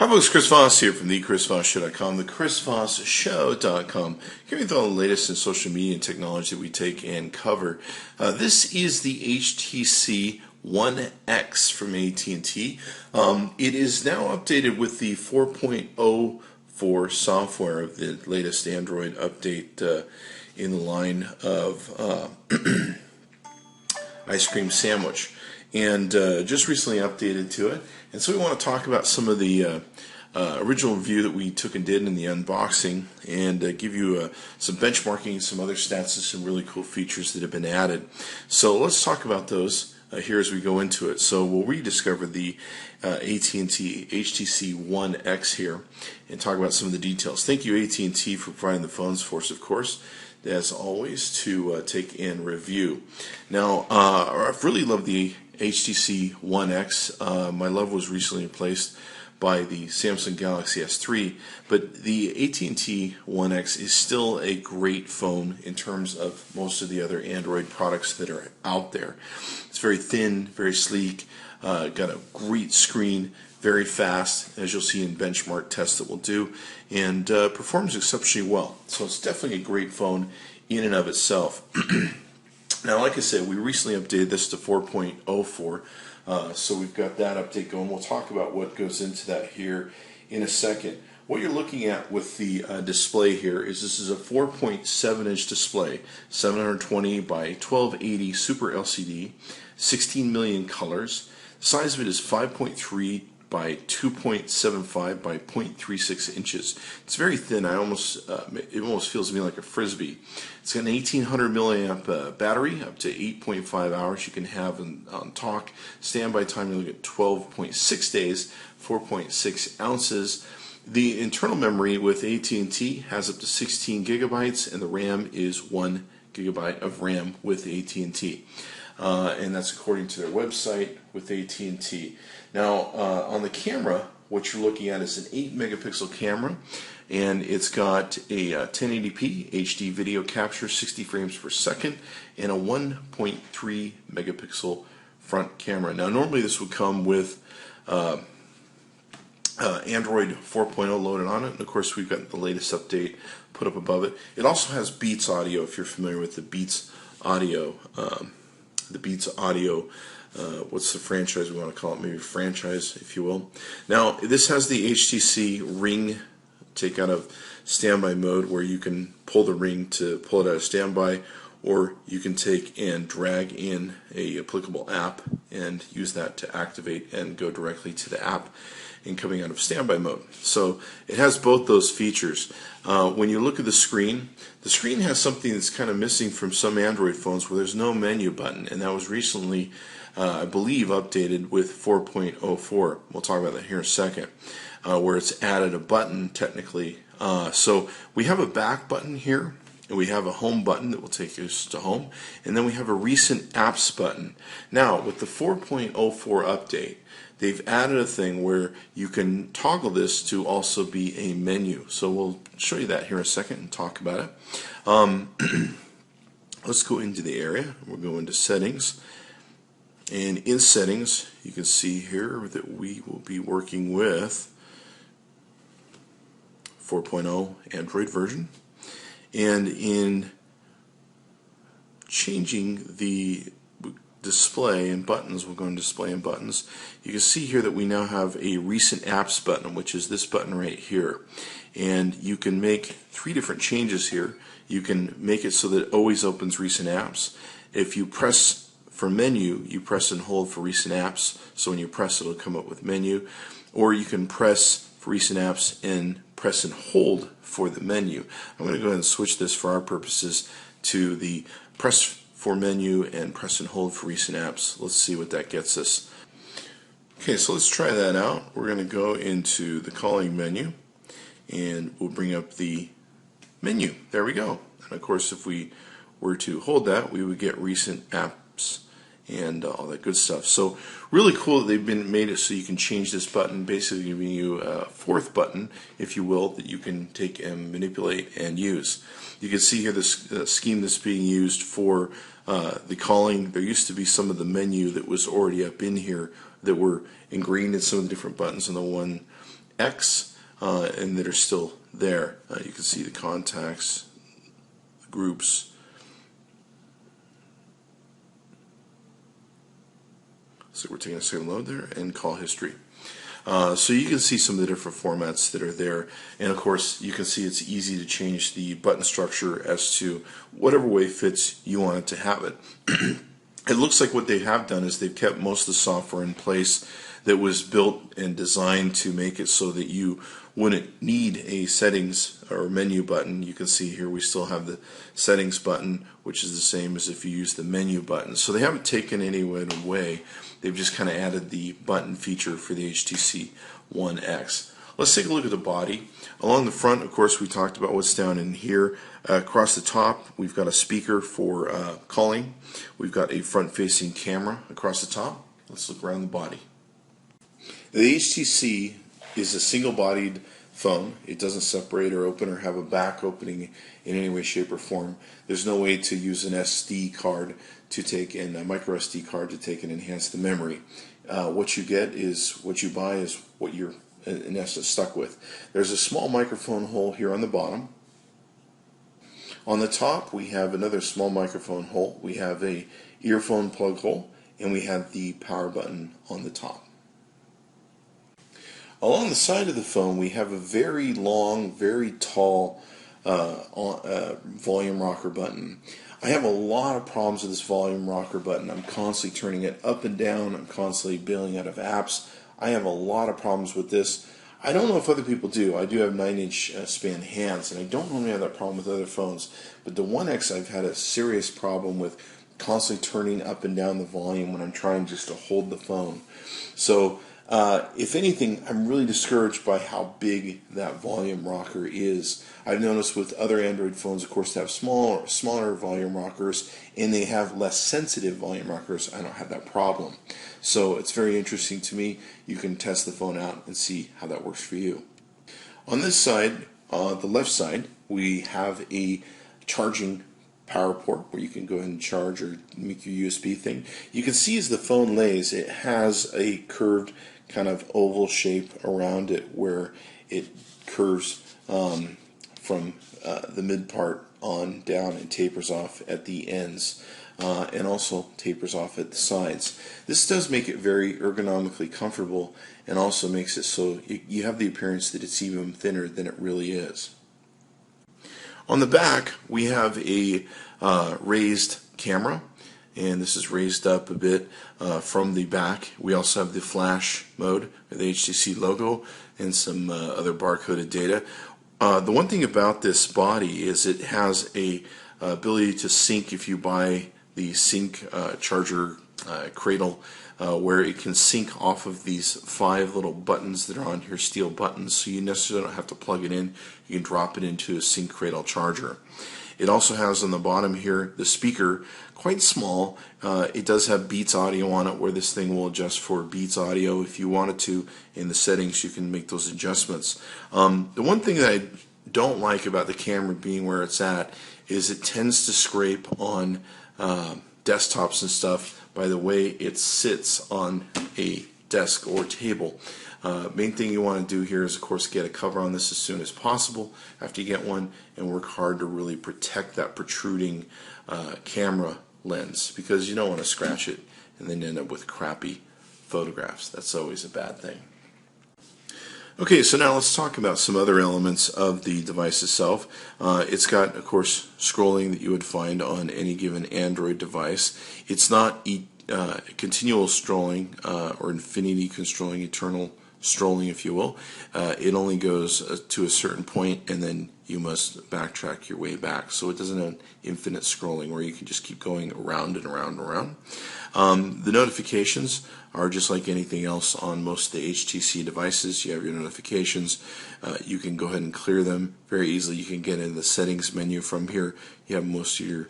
folks, Chris Voss here from the ChrisVossShow.com, the ChrisVossShow.com, giving you all the latest in social media and technology that we take and cover. This is the HTC One X from AT&T. It is now updated with the 4.04 software of the latest Android update in the line of ice cream sandwich, and just recently updated to it. And so we want to talk about some of the original review that we took and did in the unboxing, and give you some benchmarking, some other stats, and some really cool features that have been added. So let's talk about those here as we go into it. So we'll rediscover the AT&T HTC One X here and talk about some of the details. Thank you, AT&T, for providing the phones for us, of course, as always, to take and review. Now, I've really loved the HTC One X. My love was recently replaced by the Samsung Galaxy S3, but the AT&T One X is still a great phone in terms of most of the other Android products that are out there. It's very thin, very sleek, got a great screen, very fast, as you'll see in benchmark tests that we'll do, and performs exceptionally well. So it's definitely a great phone in and of itself. Now, like I said, we recently updated this to 4.04, so we've got that update going. We'll talk about what goes into that here in a second. What you're looking at with the display here is this is a 4.7-inch display, 720 by 1280 Super LCD, 16 million colors. The size of it is 5.3 by 2.75 by 0.36 inches. It's very thin. It almost feels to me like a frisbee. It's got an 1800 milliamp battery, up to 8.5 hours you can have on talk. Standby time, you look at 12.6 days, 4.6 ounces. The internal memory with AT&T has up to 16 gigabytes, and the RAM is 1 gigabyte of RAM with AT&T. And that's according to their website with AT&T. Now, on the camera, what you're looking at is an 8 megapixel camera, and it's got a 1080p HD video capture, 60 frames per second, and a 1.3 megapixel front camera. Now, normally this would come with Android 4.0 loaded on it, and of course we've got the latest update put up above it. It also has Beats audio, if you're familiar with the Beats audio. What's the franchise we want to call it? Maybe franchise, if you will. Now, this has the HTC Ring take out of standby mode, where you can pull the ring to pull it out of standby, or you can take and drag in a applicable app and use that to activate and go directly to the app in coming out of standby mode. So it has both those features. When you look at the screen has something that's kind of missing from some Android phones, where there's no menu button, and that was recently, I believe, updated with 4.04. We'll talk about that here in a second, where it's added a button technically. So we have a back button here, and we have a home button that will take us to home, and then we have a recent apps button. Now, with the 4.04 update, they've added a thing where you can toggle this to also be a menu. So we'll show you that here in a second and talk about it. Let's go into the area. We'll go into settings. And in settings, you can see here that we will be working with 4.0 Android version. And in changing the display and buttons, we'll go into display and buttons. You can see here that we now have a recent apps button, which is this button right here. And you can make 3 different changes here. You can make it so that it always opens recent apps. If you press for menu, you press and hold for recent apps, so when you press it'll come up with menu. Or you can press for recent apps and press and hold for the menu. I'm going to go ahead and switch this for our purposes to the press for menu and press and hold for recent apps. Let's see what that gets us. Okay, so let's try that out. We're going to go into the calling menu, and we'll bring up the menu. There we go. And of course, if we were to hold that, we would get recent apps and all that good stuff. So really cool that they've made it so you can change this button, basically giving you a 4th button, if you will, that you can take and manipulate and use. You can see here this scheme that's being used for the calling. There used to be some of the menu that was already up in here that were ingrained in some of the different buttons on the One X and that are still there. You can see the contacts, the groups. So we're taking a second load there, and call history. So you can see some of the different formats that are there, and of course you can see it's easy to change the button structure as to whatever way fits you want it to have it. It looks like what they have done is they've kept most of the software in place that was built and designed to make it so that you wouldn't need a settings or menu button. You can see here we still have the settings button, which is the same as if you use the menu button. So they haven't taken any away. They've just kind of added the button feature for the HTC One X. Let's take a look at the body. Along the front, of course, we talked about what's down in here. Across the top, we've got a speaker for calling. We've got a front-facing camera across the top. Let's look around the body. The HTC is a single-bodied phone. It doesn't separate or open or have a back opening in any way, shape, or form. There's no way to use an SD card to take in a micro SD card to take and enhance the memory. What you get is what you buy is what you're in essence stuck with. There's a small microphone hole here on the bottom. On the top we have another small microphone hole. We have a earphone plug hole, and we have the power button on the top. Along the side of the phone we have a very long, very tall volume rocker button. I have a lot of problems with this volume rocker button. I'm constantly turning it up and down. I'm constantly bailing out of apps. I have a lot of problems with this. I don't know if other people do. I do have 9-inch span hands, and I don't normally have that problem with other phones. But the One X, I've had a serious problem with constantly turning up and down the volume when I'm trying just to hold the phone. So, if anything, I'm really discouraged by how big that volume rocker is. I've noticed with other Android phones, of course, they have smaller volume rockers, and they have less sensitive volume rockers. I don't have that problem. So it's very interesting to me. You can test the phone out and see how that works for you. On this side, the left side, we have a charging power port where you can go ahead and charge or make your USB thing. You can see as the phone lays, it has a curved kind of oval shape around it where it curves from the mid part on down and tapers off at the ends, and also tapers off at the sides. This does make it very ergonomically comfortable, and also makes it so you have the appearance that it's even thinner than it really is. On the back we have a raised camera, and this is raised up a bit from the back. We also have the flash mode with the HTC logo and some other barcoded data. The one thing about this body is it has a ability to sync if you buy the sync charger cradle, where it can sync off of these 5 little buttons that are on here, steel buttons, so you necessarily don't have to plug it in. You can drop it into a sync cradle charger. It also has on the bottom here the speaker, quite small. It does have Beats audio on it, where this thing will adjust for Beats audio. If you wanted to, in the settings, you can make those adjustments. The one thing that I don't like about the camera being where it's at is it tends to scrape on desktops and stuff by the way it sits on a desk or table. Main thing you want to do here is, of course, get a cover on this as soon as possible after you get one, and work hard to really protect that protruding camera lens, because you don't want to scratch it and then end up with crappy photographs. That's always a bad thing. Okay, so now let's talk about some other elements of the device itself. It's got, of course, scrolling that you would find on any given Android device. It's not continual scrolling or infinity controlling, eternal strolling, if you will. It only goes to a certain point, and then you must backtrack your way back. So it doesn't have infinite scrolling where you can just keep going around and around and around. The notifications are just like anything else on most of the HTC devices. You have your notifications. You can go ahead and clear them very easily. You can get in the settings menu from here. You have most of your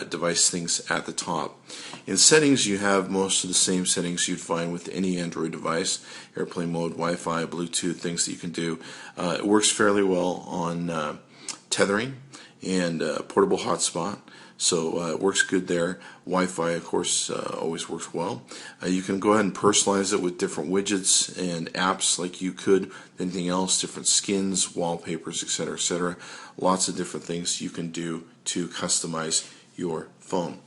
device things at the top. In settings, you have most of the same settings you'd find with any Android device: airplane mode, Wi-Fi, Bluetooth, things that you can do. It works fairly well on tethering, and portable hotspot. So it works good there. Wi-Fi, of course, always works well. You can go ahead and personalize it with different widgets and apps like you could anything else, different skins, wallpapers, etc., etc. Lots of different things you can do to customize your phone.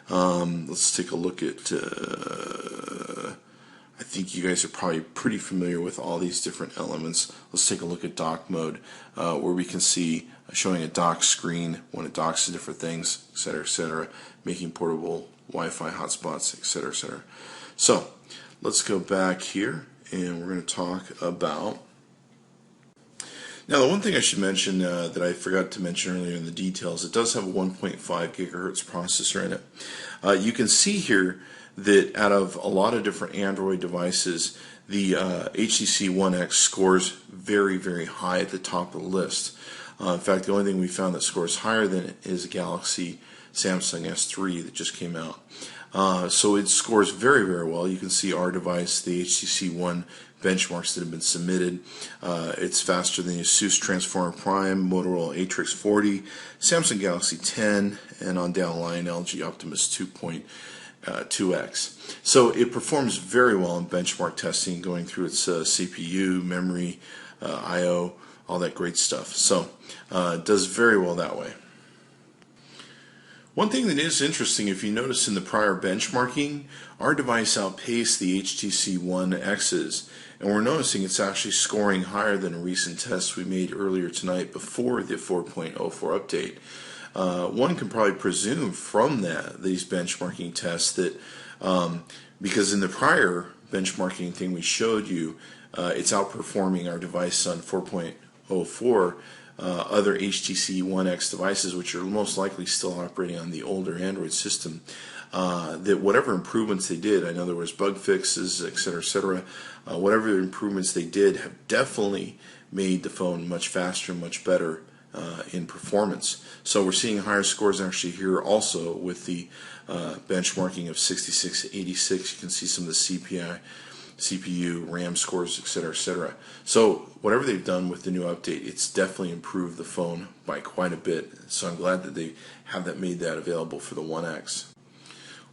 Let's take a look at, I think you guys are probably pretty familiar with all these different elements. Let's take a look at dock mode, where we can see showing a dock screen when it docks to different things, etc., making portable Wi-Fi hotspots, etc. So let's go back here, and we're going to talk about. Now, the one thing I should mention that I forgot to mention earlier in the details, it does have a 1.5 gigahertz processor in it. You can see here that out of a lot of different Android devices, the HTC One X scores very, very high at the top of the list. In fact, the only thing we found that scores higher than it is a Galaxy Samsung S3 that just came out. So it scores very, very well. You can see our device, the HTC One benchmarks that have been submitted. It's faster than the Asus Transformer Prime, Motorola Atrix 40, Samsung Galaxy 10, and on down the line, LG Optimus 2.2x. So it performs very well in benchmark testing, going through its CPU, memory, I/O, all that great stuff. So it does very well that way. One thing that is interesting, if you notice in the prior benchmarking, our device outpaced the HTC One X's, and we're noticing it's actually scoring higher than a recent test we made earlier tonight before the 4.04 update. One can probably presume from these benchmarking tests that because in the prior benchmarking thing we showed you, it's outperforming our device on 4.04 other HTC One X devices, which are most likely still operating on the older Android system. That whatever improvements they did, I know there was bug fixes, etc., whatever improvements they did have definitely made the phone much faster, much better in performance. So we're seeing higher scores actually here also with the benchmarking of 6686. You can see some of the CPU, RAM scores, etc. So whatever they've done with the new update, it's definitely improved the phone by quite a bit. So I'm glad that they have made that available for the One X.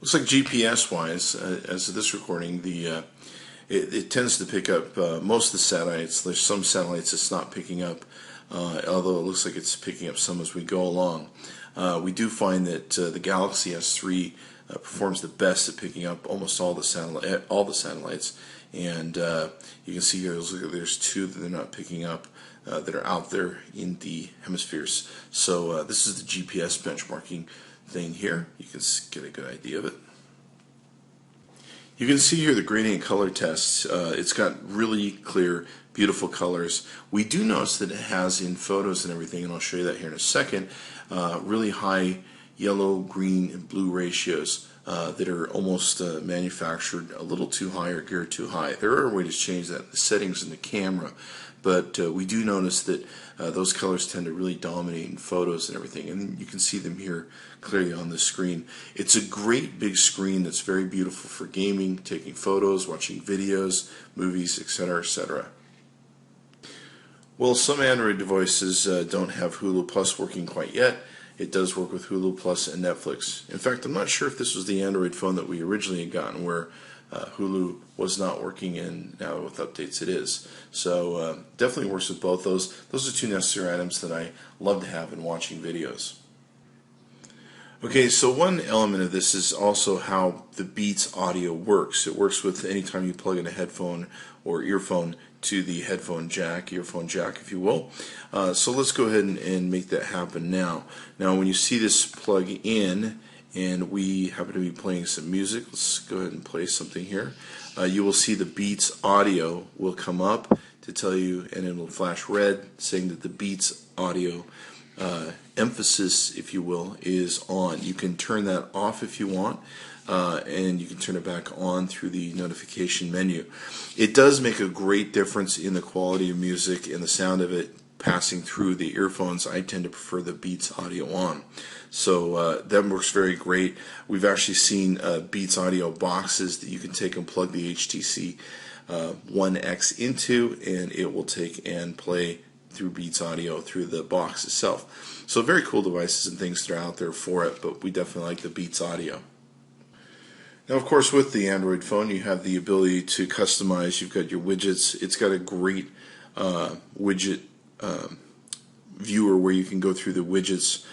Looks like GPS-wise, as of this recording, it tends to pick up most of the satellites. There's some satellites it's not picking up, although it looks like it's picking up some as we go along. We do find that the Galaxy S3 performs the best at picking up almost all the satellites, and you can see here there's two that they're not picking up that are out there in the hemispheres. So this is the GPS benchmarking thing here. You can get a good idea of it. You can see here the gradient color tests. It's got really clear, beautiful colors. We do notice that it has in photos and everything, and I'll show you that here in a second, really high yellow, green, and blue ratios that are almost manufactured a little too high or geared too high. There are ways to change that, the settings in the camera, but we do notice that those colors tend to really dominate in photos and everything, and you can see them here clearly on the screen. It's a great big screen that's very beautiful for gaming, taking photos, watching videos, movies, etc. Well, some Android devices don't have Hulu Plus working quite yet. It does work with Hulu Plus and Netflix. In fact, I'm not sure if this was the Android phone that we originally had gotten where Hulu was not working, and now with updates it is. So definitely works with both those. Those are two necessary items that I love to have in watching videos. Okay, so one element of this is also how the Beats audio works. It works with anytime you plug in a headphone or earphone to the earphone jack, if you will. So let's go ahead and make that happen now. Now, when you see this plug in, and we happen to be playing some music, let's go ahead and play something here. You will see the Beats audio will come up to tell you, and it will flash red saying that the Beats audio emphasis, if you will, is on. You can turn that off if you want, and you can turn it back on through the notification menu. It does make a great difference in the quality of music and the sound of it passing through the earphones. I tend to prefer the Beats audio on. So that works very great. We've actually seen Beats audio boxes that you can take and plug the HTC One X into, and it will take and play through Beats Audio through the box itself. So very cool devices and things that are out there for it, but we definitely like the Beats Audio. Now, of course, with the Android phone, you have the ability to customize. You've got your widgets. It's got a great widget viewer where you can go through the widgets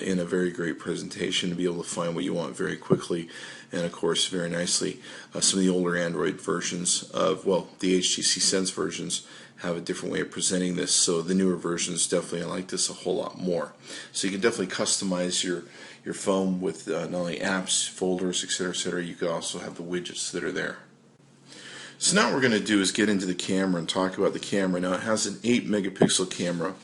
in a very great presentation to be able to find what you want very quickly and, of course, very nicely. Some of the older Android versions of, well, the HTC Sense versions have a different way of presenting this, so the newer versions definitely I like this a whole lot more. So you can definitely customize your phone with not only apps, folders, etc., etc. You could also have the widgets that are there. So now what we're going to do is get into the camera and talk about the camera. Now it has an 8 megapixel camera,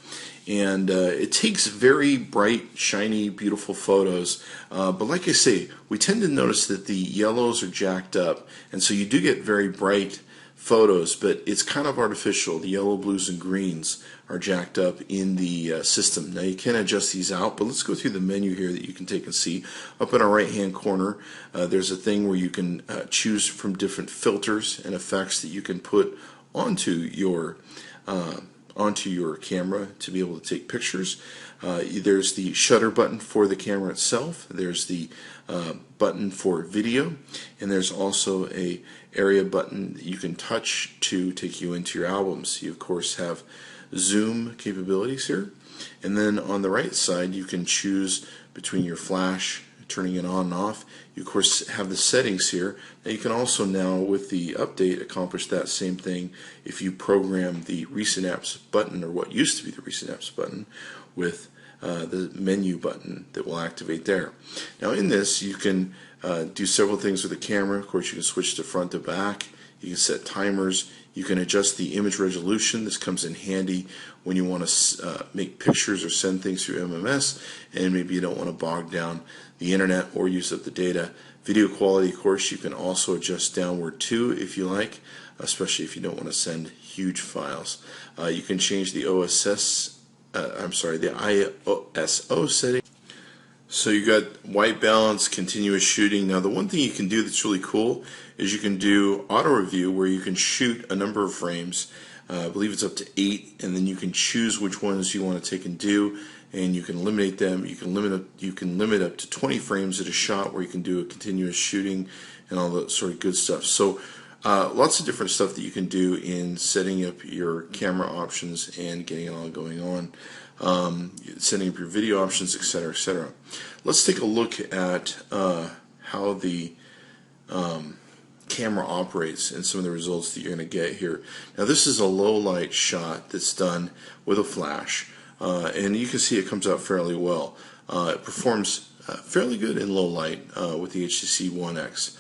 and it takes very bright, shiny, beautiful photos, but like I say, we tend to notice that the yellows are jacked up, and so you do get very bright photos, but it's kind of artificial. The yellow, blues, and greens are jacked up in the system. Now you can adjust these out, but let's go through the menu here that you can take and see. Up in our right hand corner, there's a thing where you can choose from different filters and effects that you can put onto your camera to be able to take pictures. There's the shutter button for the camera itself. There's the button for video, and there's also a area button that you can touch to take you into your albums. You of course have zoom capabilities here, and then on the right side you can choose between your flash, turning it on and off. You of course have the settings here. Now you can also now with the update accomplish that same thing if you program the recent apps button, or what used to be the recent apps button, with the menu button that will activate there. Now in this you can do several things with the camera. Of course you can switch to front to back. You can set timers. You can adjust the image resolution. This comes in handy when you want to make pictures or send things through MMS, and maybe you don't want to bog down the internet or use up the data. Video quality, of course, you can also adjust downward too if you like, especially if you don't want to send huge files. You can change the the ISO setting. So you got white balance, continuous shooting. Now the one thing you can do that's really cool is you can do auto review, where you can shoot a number of frames. I believe it's up to 8, and then you can choose which ones you want to take and do, and you can eliminate them. You can limit up to 20 frames at a shot, where you can do a continuous shooting and all that sort of good stuff. So lots of different stuff that you can do in setting up your camera options and getting it all going on. Setting up your video options, etc., etc. Let's take a look at how the camera operates and some of the results that you're going to get here. Now this is a low light shot that's done with a flash, and you can see it comes out fairly well. It performs fairly good in low light with the HTC One X.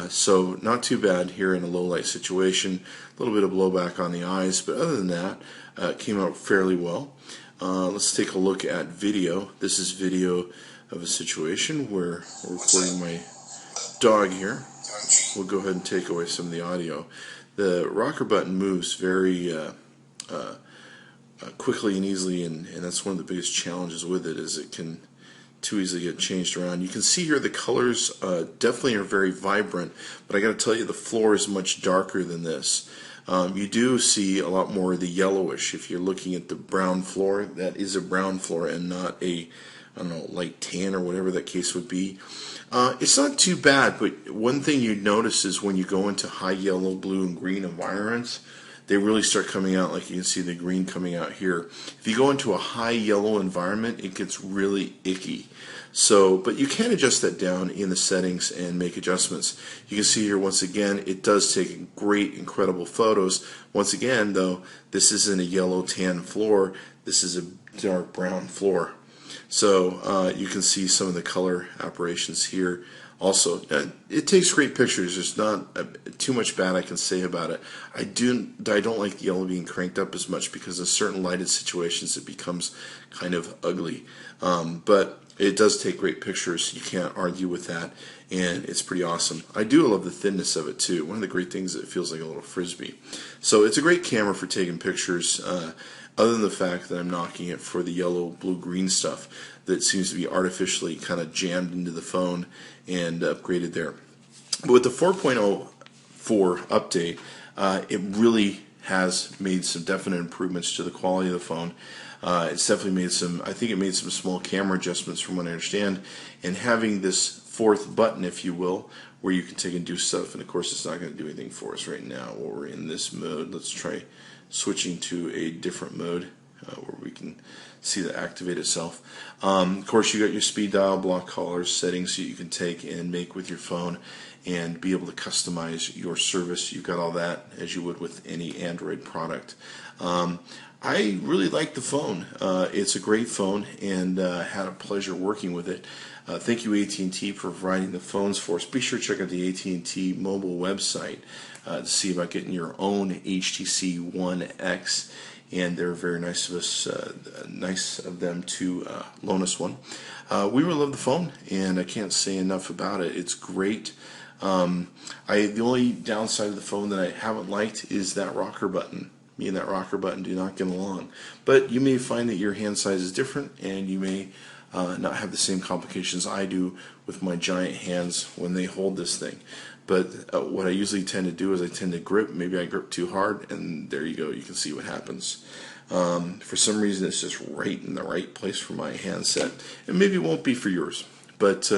So not too bad here in a low light situation. A little bit of blowback on the eyes, but other than that, it came out fairly well. Let's take a look at video. This is video of a situation where we're recording my dog here. We'll go ahead and take away some of the audio. The rocker button moves very quickly and easily, and that's one of the biggest challenges with it, is it can too easily get changed around. You can see here the colors definitely are very vibrant, but I got to tell you, the floor is much darker than this. You do see a lot more of the yellowish. If you're looking at the brown floor, that is a brown floor and not a, I don't know, light tan or whatever that case would be. It's not too bad, but one thing you notice is when you go into high yellow, blue, and green environments, they really start coming out. Like you can see the green coming out here. If you go into a high yellow environment, it gets really icky. So, but you can adjust that down in the settings and make adjustments. You can see here once again, it does take great, incredible photos. Once again, though, this isn't a yellow tan floor. This is a dark brown floor. So you can see some of the color operations here. Also, it takes great pictures. There's not too much bad I can say about it. I don't like the yellow being cranked up as much, because in certain lighted situations it becomes kind of ugly. But it does take great pictures. You can't argue with that, and it's pretty awesome. I do love the thinness of it too. One of the great things is it feels like a little frisbee. So it's a great camera for taking pictures. Other than the fact that I'm knocking it for the yellow, blue, green stuff that seems to be artificially kind of jammed into the phone and upgraded there. But with the 4.04 update, it really has made some definite improvements to the quality of the phone. It's definitely made some, I think it made some small camera adjustments from what I understand, and having this fourth button, if you will, where you can take and do stuff, and of course it's not going to do anything for us right now while we're in this mode. Let's try switching to a different mode where we can see that activate itself. Of course, you got your speed dial, block callers, settings that you can take and make with your phone and be able to customize your service. You've got all that as you would with any Android product. I really like the phone. It's a great phone, and had a pleasure working with it. Thank you, AT&T, for providing the phones for us. Be sure to check out the AT&T mobile website to see about getting your own HTC One X, and they're very nice of us, nice of them to loan us one. We really love the phone, and I can't say enough about it. It's great. The only downside of the phone that I haven't liked is that rocker button. Me and that rocker button do not get along. But you may find that your hand size is different, and you may not have the same complications I do with my giant hands when they hold this thing. But what I usually tend to do is I tend to grip. Maybe I grip too hard, and there you go. You can see what happens. For some reason, it's just right in the right place for my handset, and maybe it won't be for yours. But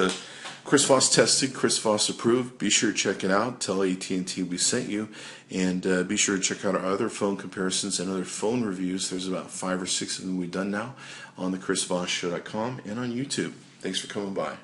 Chris Voss tested, Chris Voss approved. Be sure to check it out. Tell AT&T we sent you, and be sure to check out our other phone comparisons and other phone reviews. There's about 5 or 6 of them we've done now on the chrisvossshow.com and on YouTube. Thanks for coming by.